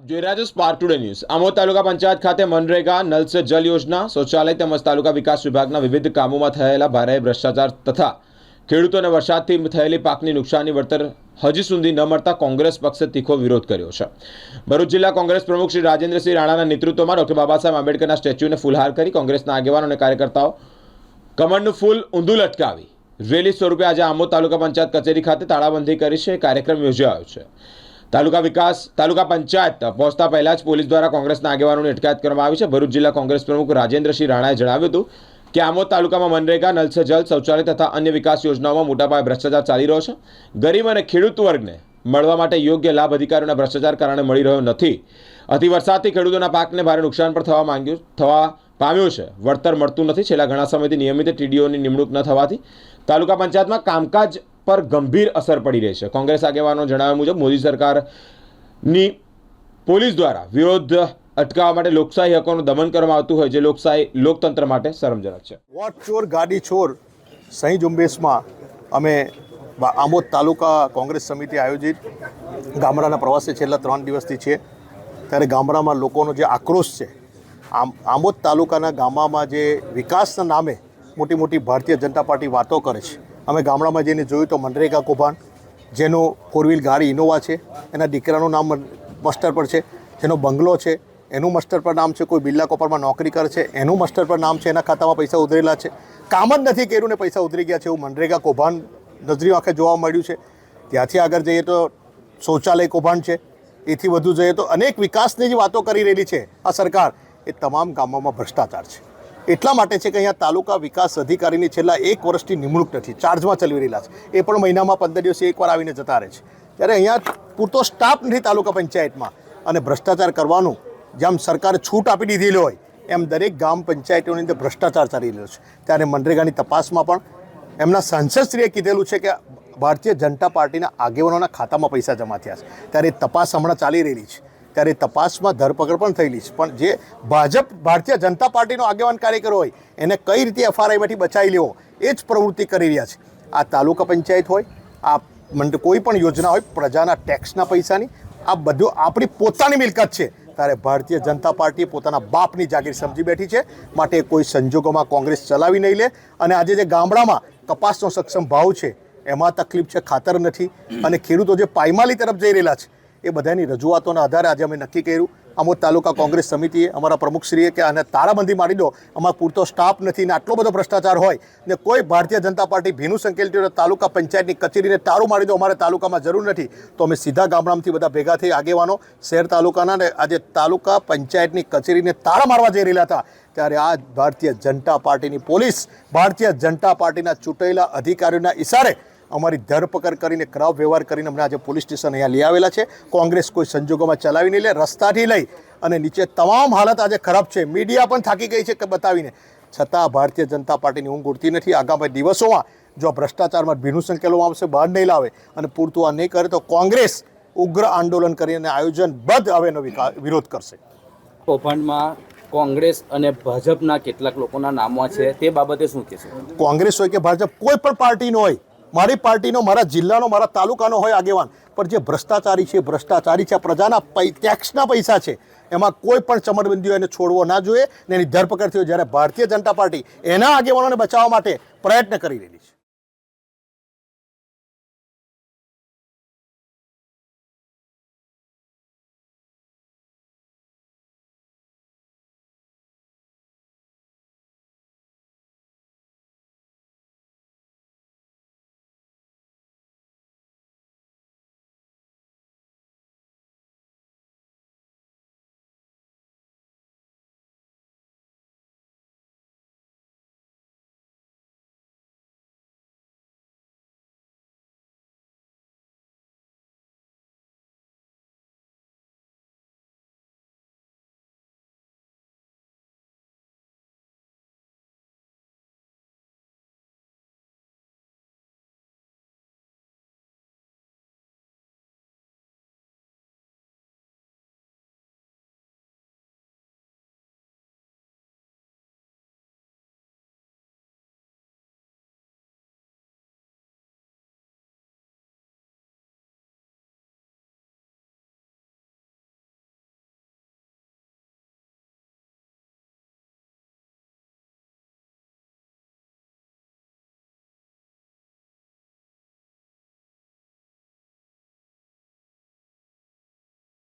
જોઈ રહ્યા છો સ્પાર્ક ટુડે ન્યૂઝ। આમોદ તાલુકા પંચાયત ખાતે મનરેગા, નલ સે જલ યોજના, શૌચાલય તેમજ તાલુકા વિકાસ વિભાગના વિવિધ કામોમાં થયેલા ભારે ભ્રષ્ટાચાર તથા ખેડૂતોને વરસાદથી થયેલી પાકની નુકસાની વળતર હજી સુધી ન મળતા કોંગ્રેસ પક્ષે તીખો વિરોધ કર્યો છે। ભરૂચ જિલ્લા કોંગ્રેસ પ્રમુખ શ્રી રાજેન્દ્રસિંહ રાણાના નેતૃત્વમાં ડોક્ટર બાબા સાહેબ આંબેડકરના સ્ટેચ્યુને ફૂલહાર કરી કોંગ્રેસના આગેવાનો અને કાર્યકર્તાઓ કમળનું ફૂલ ઊંધું લટકાવી રેલી સ્વરૂપે આજે આમોદ તાલુકા પંચાયત કચેરી ખાતે તાળાબંધી કરી છે। કાર્યક્રમ યોજાયો છે। તાલુકા પંચાયત પહોંચતા પહેલા જ પોલીસ દ્વારા કોંગ્રેસના આગેવાનોની અટકાયત કરવામાં આવી છે। ભરૂચ જિલ્લા કોંગ્રેસ પ્રમુખ રાજેન્દ્રસિંહ રાણાએ જણાવ્યું હતું કે આમોદ તાલુકામાં મનરેગા, નલ સે જલ, શૌચાલય તથા અન્ય વિકાસ યોજનાઓમાં મોટાપાયે ભ્રષ્ટાચાર ચાલી રહ્યો છે। ગરીબ અને ખેડૂત વર્ગને મળવા માટે યોગ્ય લાભ અધિકારીઓના ભ્રષ્ટાચાર કારણે મળી રહ્યો નથી। અતિ વરસાદથી ખેડૂતોના પાકને ભારે નુકસાન પણ થવા પામ્યું છે। વળતર મળતું નથી। છેલ્લા ઘણા સમયથી નિયમિત ટીડીઓની નિમણૂક ન થવાથી તાલુકા પંચાયતમાં કામકાજ પર ગંભીર અસર પડી રહી છે। કોંગ્રેસ આગેવાનો જણાવ્યા મુજબ મોદી સરકારની પોલીસ દ્વારા વિરોધ અટકાવવા માટે લોકશાહી હકોનું દમન કરવામાં આવતું હોય જે લોકતંત્ર માટે શરમજનક છે। વોટ ચોર ગાડી ચોર સહી ઝુંબેશમાં અમે આમોદ તાલુકા કોંગ્રેસ સમિતિ આયોજિત ગામડાના પ્રવાસે છેલ્લા 3 દિવસથી છે। ત્યારે ગામડામાં લોકોનો જે આક્રોશ છે, આમોદ તાલુકાના ગામમાં જે વિકાસના નામે મોટી મોટી ભારતીય જનતા પાર્ટી વાતો કરે છે। અમે ગામડામાં જઈને જોયું તો મનરેગા કૌભાંડ, જેનો 4 વ્હીલ ગાડી ઇનોવા છે, એના દીકરાનું નામ મસ્ટર પર છે, જેનો બંગલો છે એનું મસ્ટર પર નામ છે, કોઈ બિરલા કોપરમાં નોકરી કરે છે એનું મસ્ટર પર નામ છે, એના ખાતામાં પૈસા ઉતરેલા છે, કામ જ નથી કર્યું ને પૈસા ઉતરી ગયા છે, એવું મનરેગા કૌભાંડ નજરી આંખે જોવા મળ્યું છે। ત્યાંથી આગળ જઈએ તો શૌચાલય કૌભાંડ છે, એથી વધુ જઈએ તો અનેક વિકાસની જે વાતો કરી રહેલી છે આ સરકાર, એ તમામ ગામોમાં ભ્રષ્ટાચાર છે। એટલા માટે છે કે અહીંયા તાલુકા વિકાસ અધિકારીની છેલ્લા 1 વર્ષથી નિમણૂક નથી, ચાર્જમાં ચલાવી રહેલા છે, એ પણ મહિનામાં 15 દિવસે એકવાર આવીને જતા રહે છે। ત્યારે અહીંયા પૂરતો સ્ટાફ નથી તાલુકા પંચાયતમાં, અને ભ્રષ્ટાચાર કરવાનું જેમ સરકારે છૂટ આપી દીધેલી હોય એમ દરેક ગામ પંચાયતોની અંદર ભ્રષ્ટાચાર ચાલી રહ્યો છે। ત્યારે મનરેગાની તપાસમાં પણ એમના સાંસદશ્રીએ કીધેલું છે કે ભારતીય જનતા પાર્ટીના આગેવાનોના ખાતામાં પૈસા જમા થયા છે। ત્યારે તપાસ હમણાં ચાલી રહેલી છે। ત્યારે તપાસમાં ધરપકડ પણ થયેલી છે, પણ જે ભારતીય જનતા પાર્ટીનો આગેવાન કાર્યકર હોય એને કઈ રીતે એફઆરઆઈમાંથી બચાવી લેવો એ જ પ્રવૃત્તિ કરી રહ્યા છે। આ તાલુકા પંચાયત હોય, આ કોઈ પણ યોજના હોય, પ્રજાના ટેક્સના પૈસાની આ બધું આપણી પોતાની મિલકત છે। ત્યારે ભારતીય જનતા પાર્ટી પોતાના બાપની જાગીર સમજી બેઠી છે, માટે કોઈ સંજોગોમાં કોંગ્રેસ ચલાવી નહીં લે। અને આજે જે ગામડામાં કપાસનો સક્ષમ ભાવ છે એમાં તકલીફ છે, ખાતર નથી, અને ખેડૂતો જે પાયમાલી તરફ જઈ રહેલા છે, એ બધાની રજૂઆતોના આધારે આજે અમે નક્કી કર્યું આમોદ તાલુકા કોંગ્રેસ સમિતિએ, અમારા પ્રમુખશ્રીએ, કે આને તાળાબંધી મારી દો, અમારા પૂરતો સ્ટાફ નથી ને આટલો બધો ભ્રષ્ટાચાર હોય ને કોઈ ભારતીય જનતા પાર્ટી ભીનું સંકેલતી હોય તાલુકા પંચાયતની કચેરીને તાળું મારી દો, અમારે તાલુકામાં જરૂર નથી, તો અમે સીધા ગામડામાંથી બધા ભેગા થઈ આગેવાનો શહેર તાલુકાના ને આજે તાલુકા પંચાયતની કચેરીને તાળા મારવા જઈ રહેલા હતા। ત્યારે આ ભારતીય જનતા પાર્ટીની પોલીસ, ભારતીય જનતા પાર્ટીના ચૂંટાયેલા અધિકારીઓના ઇશારે અમારી ધરપકડ કરીને ખરાબ વ્યવહાર કરીને અમને આજે પોલીસ સ્ટેશન અહીંયા લઈ આવેલા છે। કોંગ્રેસ કોઈ સંજોગોમાં ચલાવી નહીં લે, રસ્તાથી લઈ અને નીચે તમામ હાલત આજે ખરાબ છે। મીડિયા પણ થાકી ગઈ છે કે બતાવીને, છતાં ભારતીય જનતા પાર્ટીની ઊંઘ ઉડતી નથી। આગામી દિવસોમાં જો ભ્રષ્ટાચારમાં ભીનું સંકેલવામાં આવશે, બહાર નહીં લાવે અને પૂરતું આ નહીં કરે તો કોંગ્રેસ ઉગ્ર આંદોલન કરીને આયોજનબદ્ધ હવેનો વિરોધ કરશે। કૌભાંડમાં કોંગ્રેસ અને ભાજપના કેટલાક લોકોના નામો છે, તે બાબતે શું કહેશો? કોંગ્રેસ હોય કે ભાજપ, કોઈ પણ પાર્ટીનો હોય, મારી પાર્ટીનો, મારા જિલ્લાનો, મારા તાલુકાનો હોય આગેવાન, પણ જે ભ્રષ્ટાચારી છે, પ્રજાના ટેક્સના પૈસા છે, એમાં કોઈ પણ ચમરબંધીઓ એને છોડવો ના જોઈએ ને એની ધરપકડ થઈ હોય। જ્યારે ભારતીય જનતા પાર્ટી એના આગેવાનોને બચાવવા માટે પ્રયત્ન કરી રહેલી છે।